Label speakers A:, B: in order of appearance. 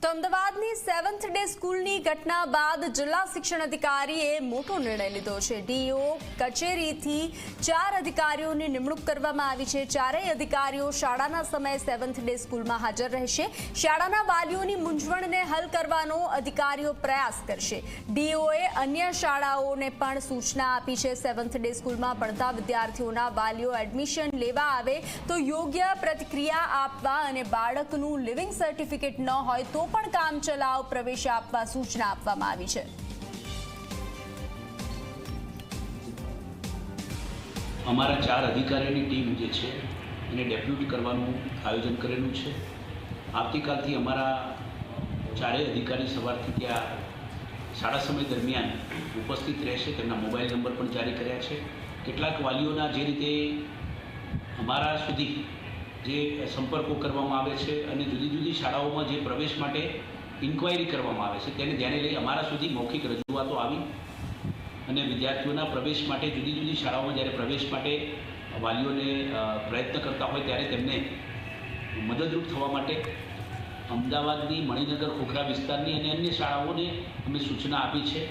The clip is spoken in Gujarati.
A: તો અમદાવાદની 7th ડે સ્કૂલની ઘટના બાદ જિલ્લા શિક્ષણ અધિકારીએ મોટો નિર્ણય લીધો છે। ડીઈઓ કચેરીથી 4 અધિકારીઓની નિમણૂક કરવામાં આવી છે। ચારેય અધિકારીઓ શાળાના સમયે 7th ડે સ્કૂલમાં હાજર રહેશે। શાળાના વાલીઓની મૂંઝવણને હલ કરવાનો અધિકારીઓ પ્રયાસ કરશે। ડીઈઓએ અન્ય શાળાઓને પણ સૂચના આપી છે। 7th ડે સ્કૂલમાં ભણતા વિદ્યાર્થીઓના વાલીઓ એડમિશન લેવા આવે તો યોગ્ય પ્રતિક્રિયા આપવા અને બાળકનું લિવિંગ સર્ટિફિકેટ ન હોય તો પણ કામચલાઉ પ્રવેશ આપવા સૂચના આપવામાં આવી છે।
B: અમારા 4 અધિકારીઓની ટીમ જે છે એને ડેપ્યુટ કરવાનું આયોજન કરેલું છે। આવતીકાલથી અમારા ચારેય અધિકારી સવારથી ત્યાં શાળા સમય દરમિયાન ઉપસ્થિત રહેશે। તેમના મોબાઈલ નંબર પણ જારી કર્યા છે। કેટલાક વાલીઓના જે રીતે અમારા સુધી જે સંપર્કો કરવામાં આવે છે અને જુદી જુદી શાળાઓમાં જે પ્રવેશ માટે ઇન્ક્વાયરી કરવામાં આવે છે તેને ધ્યાને લઈ અમારા સુધી મૌખિક રજૂઆતો આવી અને વિદ્યાર્થીઓના પ્રવેશ માટે જુદી જુદી શાળાઓમાં જ્યારે પ્રવેશ માટે વાલીઓને પ્રયત્ન કરતા હોય ત્યારે તેમને મદદરૂપ થવા માટે અમદાવાદની મણિનગર ખોખરા વિસ્તારની અને અન્ય શાળાઓને અમે સૂચના આપી છે।